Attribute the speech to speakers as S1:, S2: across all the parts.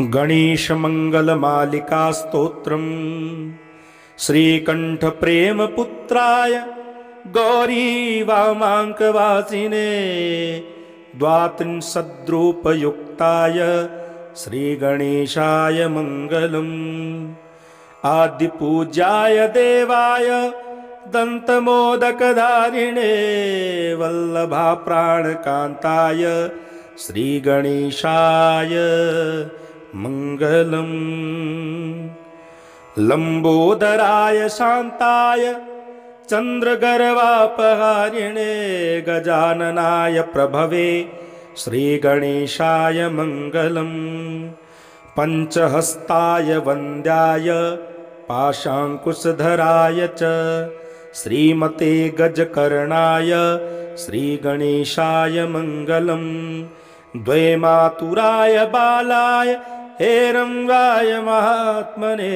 S1: गणेशमङ्गलमालिका स्तोत्रम् श्रीकण्ठप्रेमपुत्राय गौरी वामाङ्कवासिने द्वात्रिंशद्रूपयुक्ताय श्रीगणेशाय मङ्गलम्। आदिपूज्याय देवाय दन्तमोदकधारिणे वल्लभाप्राणकान्ताय श्रीगणेशाय मङ्गलम्। लम्बोदराय शान्ताय चन्द्रगर्वापहारिणे गजाननाय प्रभवे श्रीगणेशाय मङ्गलम्। पञ्चहस्ताय वन्द्याय पाशाङ्कुशधराय च श्रीमते गजकर्णाय श्रीगणेशाय मङ्गलम्। द्वैमातुराय बालाय हेरङ्गाय महात्मने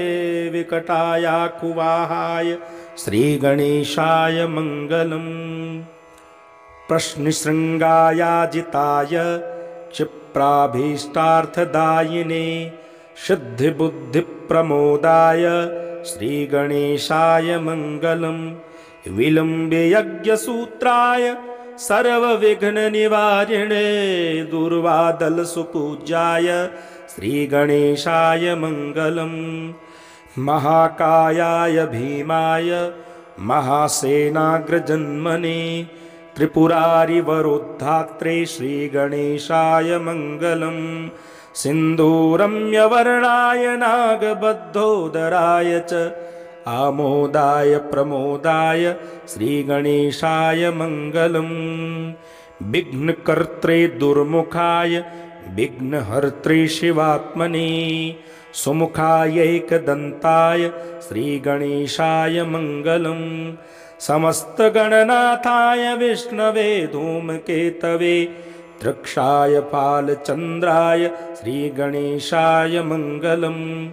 S1: विकटायाकुवाहाय श्रीगणेशाय मङ्गलम्। प्रश्नशृङ्गायाजिताय क्षिप्राभीष्टार्थदायिने सिद्धिबुद्धिप्रमोदाय श्रीगणेशाय मङ्गलम्। विलम्बे यज्ञसूत्राय सर्वविघ्ननिवारिणे दुर्वादलसुपूज्याय श्रीगणेशाय मङ्गलम्। महाकायाय भीमाय महासेनाग्रजन्मने त्रिपुरारिवरोद्धात्रे श्रीगणेशाय मङ्गलम्। सिन्दूरम्यवर्णाय नागबद्धोदराय च आमोदाय प्रमोदाय श्रीगणेशाय मङ्गलम्। विघ्नकर्त्रे दुर्मुखाय विघ्नहर्त्रे शिवात्मने सुमुखायैकदन्ताय श्रीगणेशाय मङ्गलम्। समस्तगणनाथाय विष्णवे धूमकेतवे तृक्षाय फालचन्द्राय श्रीगणेशाय मङ्गलम्।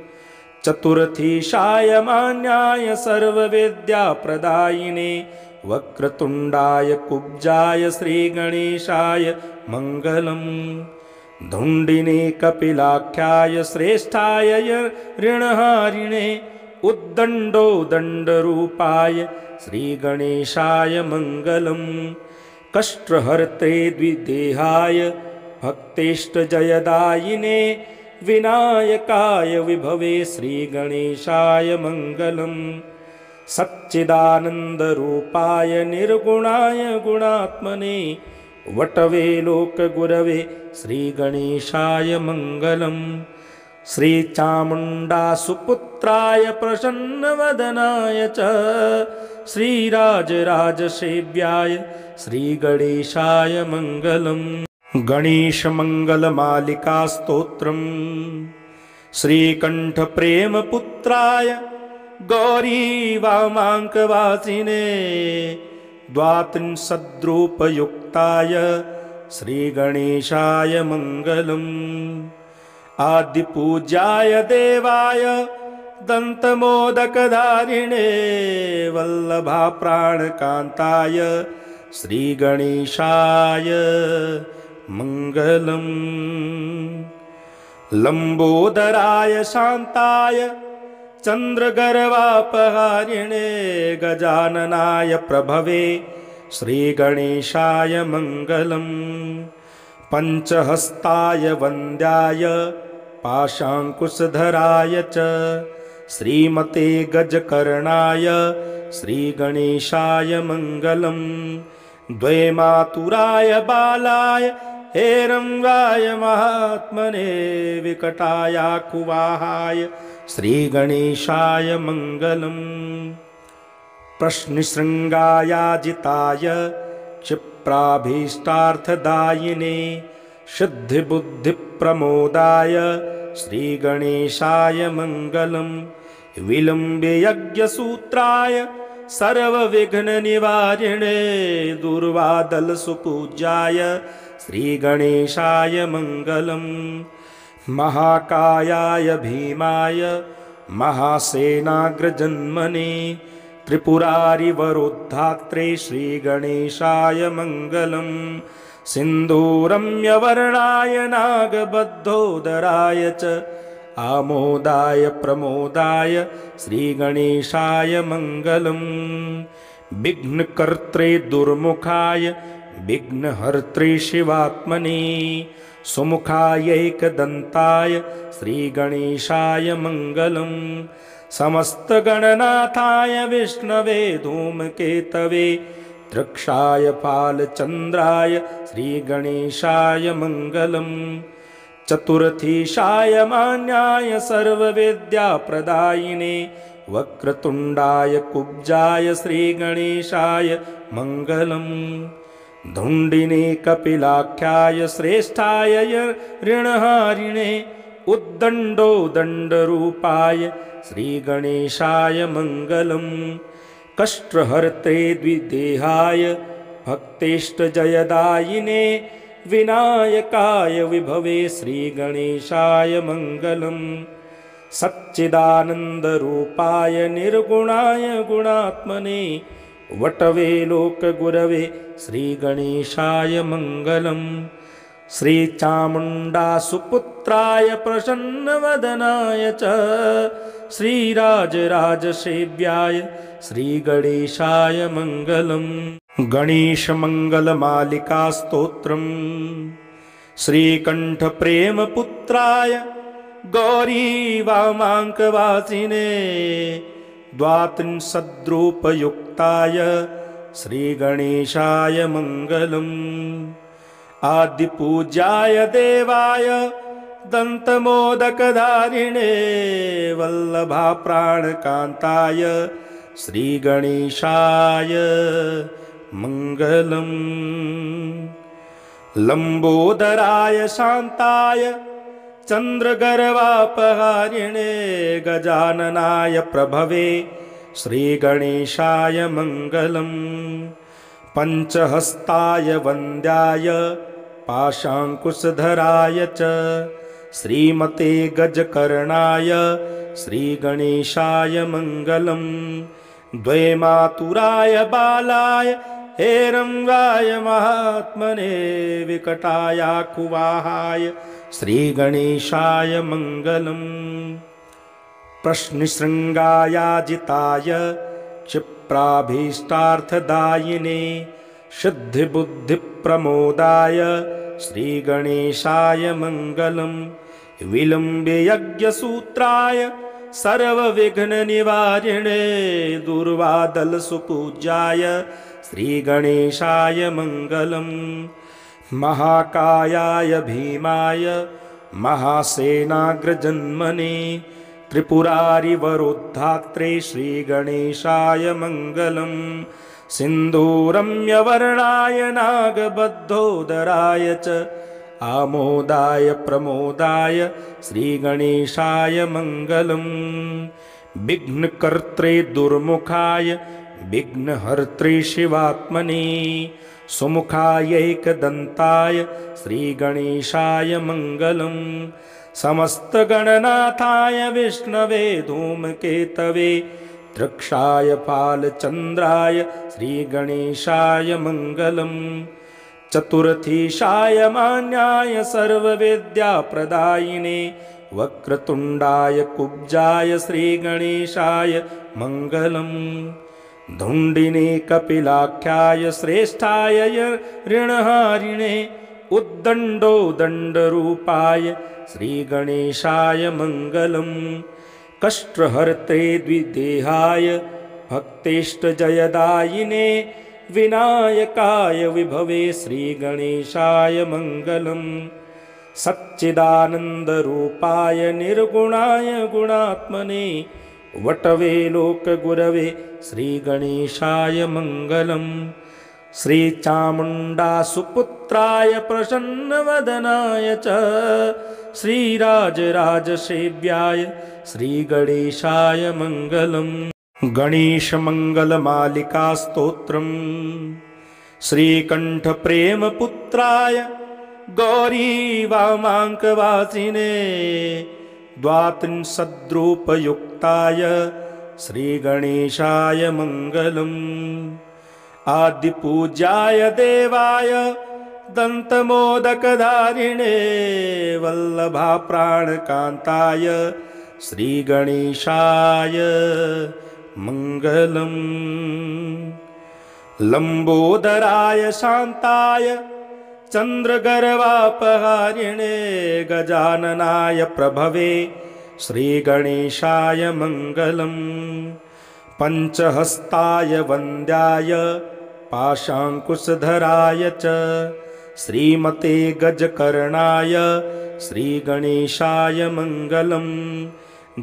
S1: चतुर्थीशाय मान्याय सर्वविद्याप्रदायिने वक्रतुण्डाय कुब्जाय श्रीगणेशाय मङ्गलम्। धुण्डिने कपिलाख्याय श्रेष्ठाय ऋणहारिणे उद्दण्डो दण्डरूपाय श्रीगणेशाय मङ्गलम्। कष्टहर्त्रे द्विदेहाय भक्तेष्टजयदायिने विनायकाय विभवे श्रीगणेशाय मङ्गलम्। सच्चिदानन्दरूपाय निर्गुणाय गुणात्मने वटवे लोकगुरवे श्रीगणेशाय मङ्गलम्। श्रीचामुण्डासुपुत्राय प्रसन्नवदनाय च श्रीराजराजसेव्याय श्रीगणेशाय मङ्गलम्। गणेशमङ्गलमालिका स्तोत्रम् श्रीकण्ठप्रेमपुत्राय गौरी वामाङ्कवासिने द्वात्रिंशद्रूपयुक्ताय श्रीगणेशाय मङ्गलम्। आदिपूज्याय देवाय दन्तमोदकधारिणे वल्लभाप्राणकान्ताय श्रीगणेशाय मङ्गलम्। लम्बोदराय शान्ताय चन्द्रगर्वापहारिणे गजाननाय प्रभवे श्रीगणेशाय मङ्गलम्। पञ्चहस्ताय वन्द्याय पाशाङ्कुशधराय च श्रीमते गजकर्णाय श्रीगणेशाय मङ्गलम्। द्वैमातुराय बालाय हेरङ्गाय महात्मने विकटायाकुवाहाय श्रीगणेशाय मङ्गलम्। प्रश्नशृङ्गायाजिताय क्षिप्राभीष्टार्थदायिने सिद्धिबुद्धिप्रमोदाय श्रीगणेशाय मङ्गलम्। विलम्बे यज्ञसूत्राय सर्वविघ्ननिवारिणे दुर्वादलसुपूज्याय श्रीगणेशाय मङ्गलम्। महाकायाय भीमाय महासेनाग्रजन्मने त्रिपुरारिवरोद्धात्रे श्रीगणेशाय मङ्गलम्। सिन्दूरम्यवर्णाय नागबद्धोदराय च आमोदाय प्रमोदाय श्रीगणेशाय मङ्गलम् विघ्नकर्त्रे दुर्मुखाय विघ्नहर्त्रे शिवात्मने सुमुखायैकदन्ताय श्रीगणेशाय मङ्गलम् समस्तगणनाथाय विष्णवे धूमकेतवे दृक्षाय फालचन्द्राय श्रीगणेशाय मङ्गलम् चतुर्थीशाय मान्याय सर्वविद्याप्रदायिने वक्रतुण्डाय कुब्जाय श्रीगणेशाय मङ्गलम् धुण्डिने कपिलाख्याय श्रेष्ठाय ऋणहारिणे उद्दण्डो दण्डरूपाय श्रीगणेशाय मङ्गलम् कष्टहर्त्रे द्विदेहाय भक्तेष्टजयदायिने विनायकाय विभवे श्रीगणेशाय मङ्गलम् सच्चिदानन्दरूपाय निर्गुणाय गुणात्मने वटवे लोकगुरवे श्रीगणेशाय मङ्गलम् श्रीचामुण्डासुपुत्राय प्रसन्नवदनाय च श्रीराजराजसेव्याय श्रीगणेशाय मङ्गलम् गणेशमङ्गलमालिकास्तोत्रम् श्रीकण्ठप्रेमपुत्राय गौरीवामाङ्कवासिने द्वात्रिंशद्रूपयुक्ताय श्रीगणेशाय मङ्गलम् आदिपूज्याय देवाय दन्तमोदकधारिणे वल्लभाप्राणकान्ताय श्रीगणेशाय मङ्गलम् लम्बोदराय शान्ताय चन्द्रगर्वापहारिणे गजाननाय प्रभवे श्रीगणेशाय मङ्गलम् पञ्चहस्ताय वन्द्याय पाशाङ्कुशधराय च श्रीमते गजकर्णाय श्रीगणेशाय मङ्गलम् द्वैमातुराय बालाय हेरङ्गाय महात्मने विकटायाकुवाहाय श्रीगणेशाय मङ्गलम् प्रश्नशृङ्गायाजिताय क्षिप्राभीष्टार्थदायिने सिद्धिबुद्धिप्रमोदाय श्रीगणेशाय मङ्गलम् विलम्बे यज्ञसूत्राय सर्वविघ्ननिवारिणे दुर्वादलसुपूज्याय श्रीगणेशाय मङ्गलम् महाकायाय भीमाय महासेनाग्रजन्मने त्रिपुरारिवरोद्धात्रे श्रीगणेशाय मङ्गलम् सिन्दूरम्यवर्णाय नागबद्धोदराय च आमोदाय प्रमोदाय श्रीगणेशाय मङ्गलम् विघ्नकर्त्रे दुर्मुखाय विघ्नहर्त्रे शिवात्मने सुमुखायैकदन्ताय श्रीगणेशाय मङ्गलम् समस्तगणनाथाय विष्णवे धूमकेतवे दृक्षाय फालचन्द्राय श्रीगणेशाय मङ्गलम् चतुर्थीशाय मान्याय सर्वविद्याप्रदायिने वक्रतुण्डाय कुब्जाय श्रीगणेशाय मङ्गलम् धुण्डिने कपिलाख्याय श्रेष्ठाय ऋणहारिणे उद्दण्डो दण्डरूपाय श्रीगणेशाय मङ्गलम् कष्टहर्त्रे द्विदेहाय भक्तेष्टजयदायिने विनायकाय विभवे श्रीगणेशाय मङ्गलम् सच्चिदानन्दरूपाय निर्गुणाय गुणात्मने वटवे लोकगुरवे श्रीगणेशाय मङ्गलम् श्रीचामुण्डासुपुत्राय प्रसन्नवदनाय च श्रीराजराजसेव्याय श्रीगणेशाय मङ्गलम् गणेशमङ्गलमालिकास्तोत्रम् श्रीकण्ठप्रेमपुत्राय गौरीवामाङ्कवासिने द्वात्रिंशद्रूपयुक्ताय श्रीगणेशाय मङ्गलम् आदिपूज्याय देवाय दन्तमोदकधारिणे वल्लभाप्राणकान्ताय श्रीगणेशाय मङ्गलम्। लम्बोदराय शान्ताय चन्द्रगर्वापहारिणे गजाननाय प्रभवे श्रीगणेशाय मङ्गलम्। पञ्चहस्ताय वन्द्याय पाशाङ्कुशधराय च श्रीमते गजकर्णाय श्रीगणेशाय मङ्गलम्।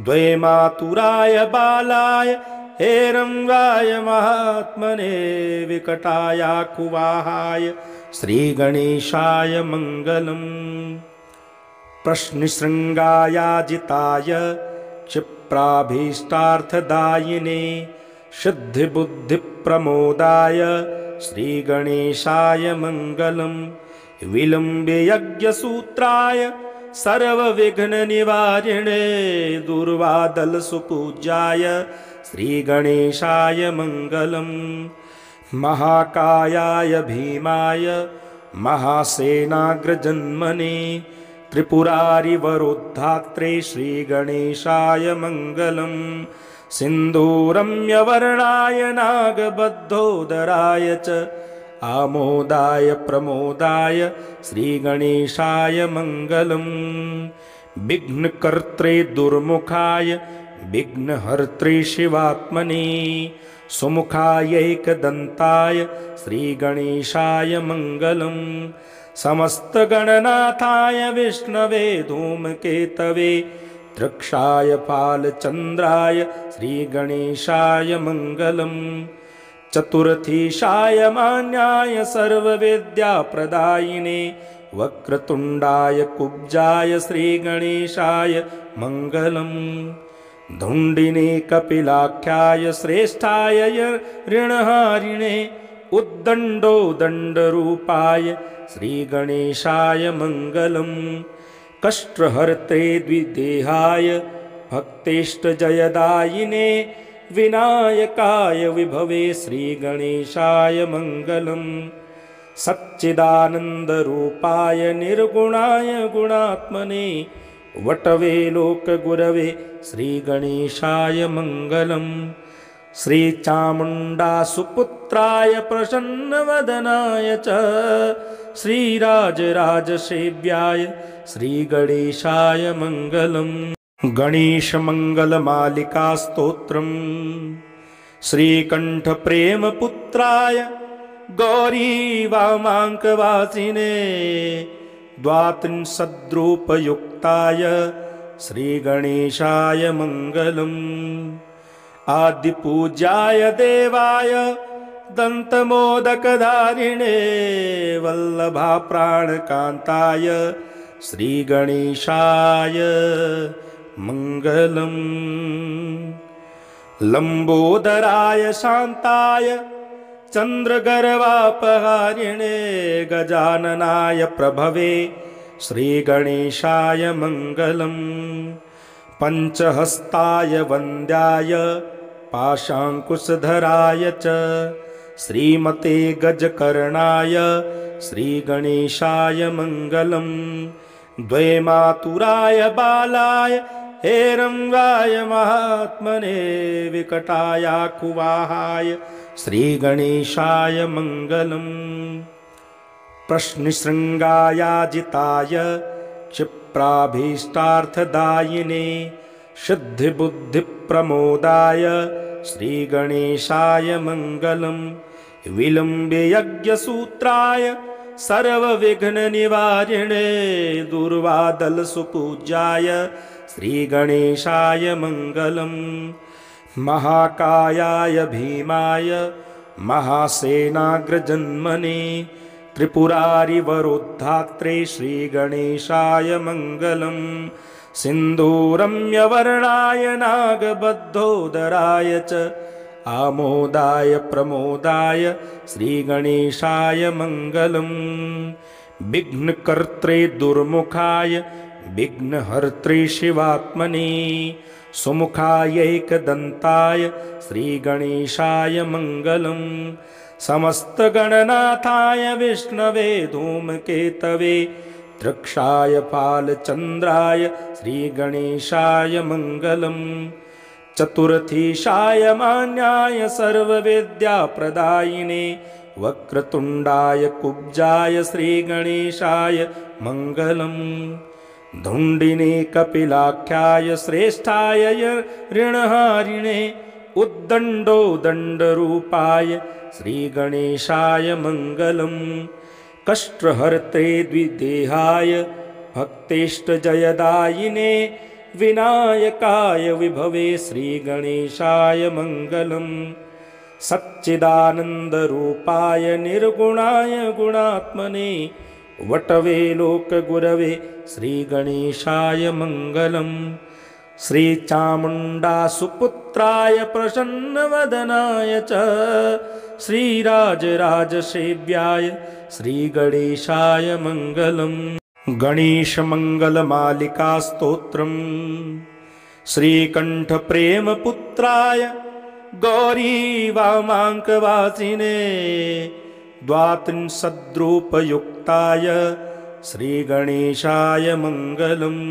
S1: द्वैमातुराय बालाय हेरङ्गाय महात्मने विकटायाकुवाहाय श्रीगणेशाय मङ्गलम्। प्रश्नशृङ्गायाजिताय क्षिप्राभीष्टार्थदायिने सिद्धिबुद्धिप्रमोदाय श्रीगणेशाय मङ्गलम्। विलम्बे यज्ञसूत्राय सर्वविघ्ननिवारिणे दुर्वादलसुपूज्याय श्रीगणेशाय मङ्गलम्। महाकायाय भीमाय महासेनाग्रजन्मने त्रिपुरारिवरोद्धात्रे श्रीगणेशाय मङ्गलम्। सिन्दूरम्यवर्णाय नागबद्धोदराय च आमोदाय प्रमोदाय श्रीगणेशाय मङ्गलम्। विघ्नकर्त्रे दुर्मुखाय विघ्नहर्त्रे शिवात्मने सुमुखायैकदन्ताय श्रीगणेशाय मङ्गलम्। समस्तगणनाथाय विष्णवे धूमकेतवे तृक्षाय फालचन्द्राय श्रीगणेशाय मङ्गलम्। चतुर्थीशाय मान्याय सर्वविद्याप्रदायिने वक्रतुण्डाय कुब्जाय श्रीगणेशाय मङ्गलम्। धुण्डिने कपिलाख्याय श्रेष्ठाय ऋणहारिणे उद्दण्डो दण्डरूपाय श्रीगणेशाय मङ्गलम्। कष्टहर्त्रे द्विदेहाय भक्तेष्टजयदायिने विनायकाय विभवे श्रीगणेशाय मङ्गलम्। सच्चिदानन्दरूपाय निर्गुणाय गुणात्मने वटवे लोकगुरवे श्रीगणेशाय मङ्गलम्। श्रीचामुण्डासुपुत्राय प्रसन्नवदनाय च श्रीराजराजसेव्याय श्रीगणेशाय मङ्गलम्। गणेशमङ्गलमालिकास्तोत्रम् श्रीकण्ठप्रेमपुत्राय गौरीवामाङ्कवासिने द्वात्रिंशद्रूपयुक्ताय श्रीगणेशाय मङ्गलम्। आदिपूज्याय देवाय दन्तमोदकधारिणे वल्लभाप्राणकान्ताय श्रीगणेशाय मङ्गलम्। लम्बोदराय शान्ताय चन्द्रगर्वापहारिणे गजाननाय प्रभवे श्रीगणेशाय मङ्गलम्। पञ्चहस्ताय वन्द्याय पाशाङ्कुशधराय च श्रीमते गजकर्णाय श्रीगणेशाय मङ्गलम्। द्वैमातुराय बालाय हेरङ्गाय महात्मने विकटायाकुवाहाय श्रीगणेशाय मङ्गलम्। प्रश्नशृङ्गायाजिताय क्षिप्राभीष्टार्थदायिने सिद्धिबुद्धिप्रमोदाय श्रीगणेशाय मङ्गलम्। विलम्बे यज्ञसूत्राय सर्वविघ्ननिवारिणे दुर्वादलसुपूज्याय श्रीगणेशाय मङ्गलम्। महाकायाय भीमाय महासेनाग्रजन्मने त्रिपुरारिवरोद्धात्रे श्रीगणेशाय मङ्गलम्। सिन्दूरम्यवर्णाय नागबद्धोदराय च आमोदाय प्रमोदाय श्रीगणेशाय मङ्गलम्। विघ्नकर्त्रे दुर्मुखाय विघ्नहर्त्रे शिवात्मने सुमुखायैकदन्ताय श्रीगणेशाय मङ्गलम्। समस्तगणनाथाय विष्णवे धूमकेतवे तृक्षाय फालचन्द्राय श्रीगणेशाय मङ्गलम् चतुर्थीशाय मान्याय सर्वविद्याप्रदायिने वक्रतुण्डाय कुब्जाय श्रीगणेशाय मङ्गलम् धुण्डिने कपिलाख्याय श्रेष्ठाय ऋणहारिणे उद्दण्डो दण्डरूपाय श्रीगणेशाय मङ्गलम् कष्टहर्त्रे द्विदेहाय भक्तेष्टजयदायिने विनायकाय विभवे श्रीगणेशाय मङ्गलम् सच्चिदानन्दरूपाय निर्गुणाय गुणात्मने वटवे लोकगुरवे श्रीगणेशाय मङ्गलम् श्रीचामुण्डासुपुत्राय प्रसन्नवदनाय च श्रीराजराजसेव्याय श्रीगणेशाय मङ्गलम् गणेशमङ्गलमालिकास्तोत्रम् श्रीकण्ठप्रेमपुत्राय गौरीवामाङ्कवासिने द्वात्रिंशद्रूपयुक्ताय श्रीगणेशाय मङ्गलम्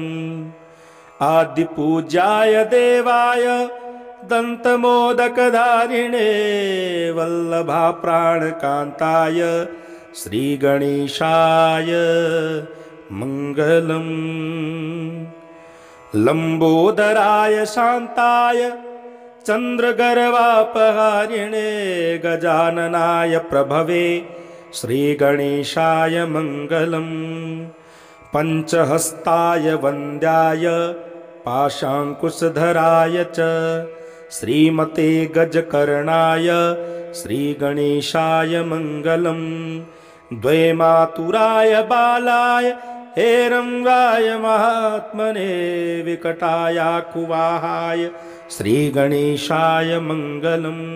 S1: आदिपूज्याय देवाय दन्तमोदकधारिणे वल्लभाप्राणकान्ताय श्रीगणेशाय मङ्गलम् लम्बोदराय शान्ताय चन्द्रगर्वापहारिणे गजाननाय प्रभवे श्रीगणेशाय मङ्गलम् पञ्चहस्ताय वन्द्याय पाशाङ्कुशधराय च श्रीमते गजकर्णाय श्रीगणेशाय मङ्गलम् द्वैमातुराय बालाय हेरङ्गाय महात्मने विकटायाकुवाहाय श्रीगणेशाय मङ्गलम्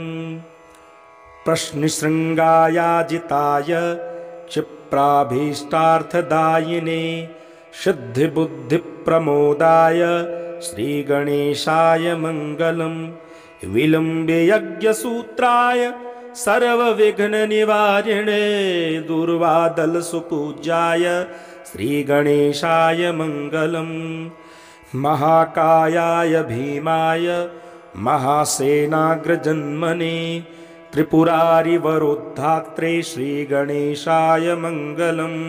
S1: प्रश्नशृङ्गायाजिताय क्षिप्राभीष्टार्थदायिने सिद्धिबुद्धिप्रमोदाय श्रीगणेशाय मङ्गलम् विलम्बे यज्ञसूत्राय सर्वविघ्ननिवारिणे दुर्वादलसुपूज्याय श्रीगणेशाय मङ्गलम् महाकायाय भीमाय महासेनाग्रजन्मने त्रिपुरारिवरोद्धात्रे श्रीगणेशाय मङ्गलम्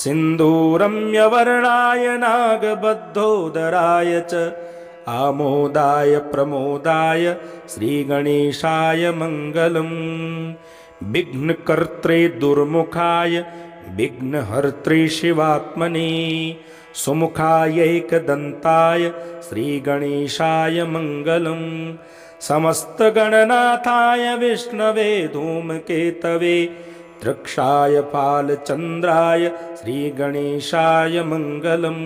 S1: सिन्दूरम्यवर्णाय नागबद्धोदराय च आमोदाय प्रमोदाय श्रीगणेशाय मङ्गलम् विघ्नकर्त्रे दुर्मुखाय विघ्नहर्त्रे शिवात्मने सुमुखायैकदन्ताय श्रीगणेशाय मङ्गलम् समस्तगणनाथाय विष्णवे धूमकेतवे तृक्षाय फालचन्द्राय श्रीगणेशाय मङ्गलम्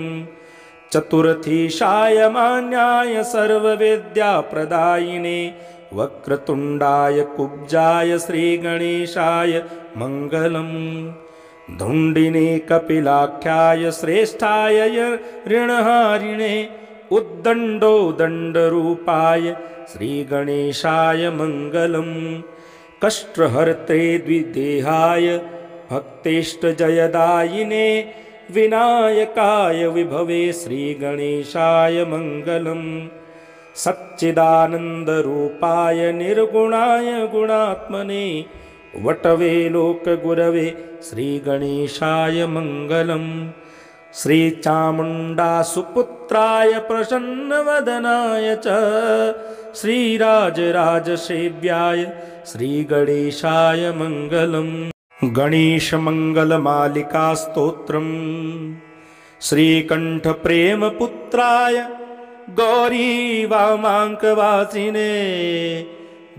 S1: चतुर्थीशाय मान्याय सर्वविद्याप्रदायिने वक्रतुण्डाय कुब्जाय श्रीगणेशाय मङ्गलम् धुण्डिने कपिलाख्याय श्रेष्ठाय ऋणहारिणे उद्दण्डो दण्डरूपाय श्रीगणेशाय मङ्गलम् कष्टहर्त्रे द्विदेहाय भक्तेष्टजयदायिने विनायकाय विभवे श्रीगणेशाय मङ्गलम् सच्चिदानन्दरूपाय निर्गुणाय गुणात्मने वटवे लोकगुरवे श्रीगणेशाय मङ्गलम् श्रीचामुण्डासुपुत्राय प्रसन्नवदनाय च श्रीराजराजसेव्याय श्रीगणेशाय मङ्गलम् गणेशमङ्गलमालिकास्तोत्रम् श्रीकण्ठप्रेमपुत्राय गौरीवामाङ्कवासिने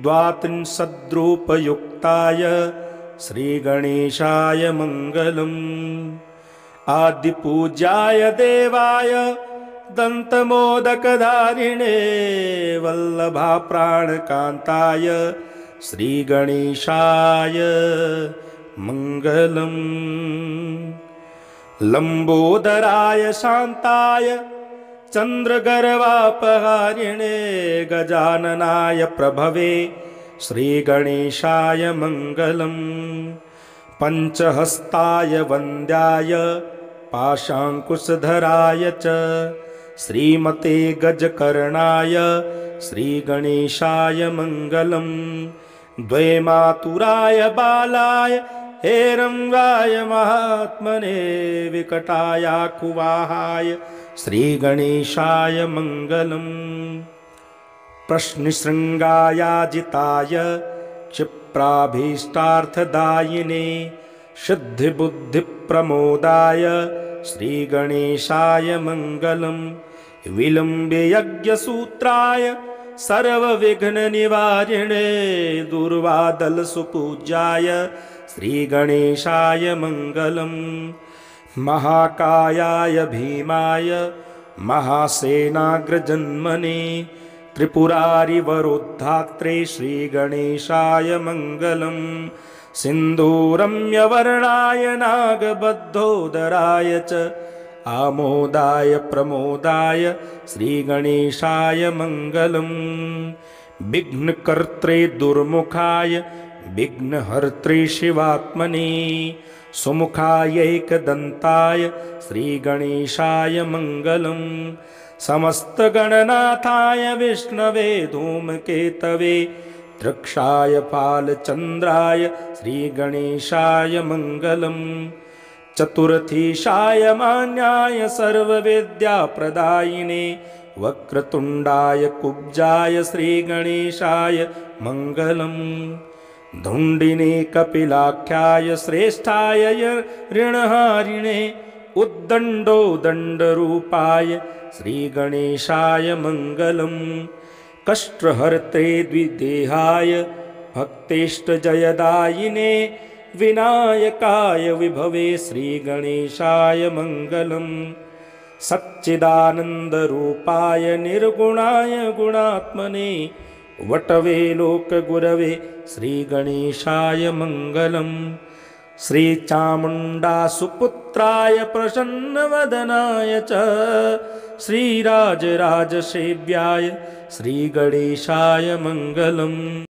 S1: द्वात्रिंशद्रूपयुक्ताय श्रीगणेशाय मङ्गलम् आदिपूज्याय देवाय दन्तमोदकधारिणे वल्लभाप्राणकान्ताय श्रीगणेशाय मङ्गलम् लम्बोदराय शान्ताय चन्द्रगर्वापहारिणे गजाननाय प्रभवे श्रीगणेशाय मङ्गलम्। पञ्चहस्ताय वन्द्याय पाशाङ्कुशधराय च श्रीमते गजकर्णाय श्रीगणेशाय मङ्गलम्। द्वैमातुराय बालाय हेरङ्गाय महात्मने विकटायाकुवाहाय श्रीगणेशाय मङ्गलम्। प्रश्नशृङ्गायाजिताय क्षिप्राभीष्टार्थदायिने सिद्धिबुद्धिप्रमोदाय श्रीगणेशाय मङ्गलम्। विलम्बे यज्ञसूत्राय सर्वविघ्ननिवारिणे दुर्वादलसुपूज्याय श्रीगणेशाय मङ्गलम्। महाकायाय भीमाय महासेनाग्रजन्मने त्रिपुरारिवरोद्धात्रे श्रीगणेशाय मङ्गलम्। सिन्दूरम्यवर्णाय नागबद्धोदराय च आमोदाय प्रमोदाय श्रीगणेशाय मङ्गलम्। विघ्नकर्त्रे दुर्मुखाय विघ्नहर्त्रे शिवात्मने सुमुखायैकदन्ताय श्रीगणेशाय मङ्गलम्। समस्तगणनाथाय विष्णवे धूमकेतवे दृक्षाय फालचन्द्राय श्रीगणेशाय मङ्गलम्। चतुर्थीशाय मान्याय सर्वविद्याप्रदायिने वक्रतुण्डाय कुब्जाय श्रीगणेशाय मङ्गलम्। धुण्डिने कपिलाख्याय श्रेष्ठाय ऋणहारिणे उद्दण्डो दण्डरूपाय श्रीगणेशाय मङ्गलम्। कष्टहर्त्रे द्विदेहाय भक्तेष्टजयदायिने विनायकाय विभवे श्रीगणेशाय मङ्गलम्। सच्चिदानन्दरूपाय निर्गुणाय गुणात्मने वटवे लोकगुरवे श्रीगणेशाय मङ्गलम्। श्रीचामुण्डासुपुत्राय प्रसन्नवदनाय च श्रीराजराजसेव्याय श्रीगणेशाय मङ्गलम्।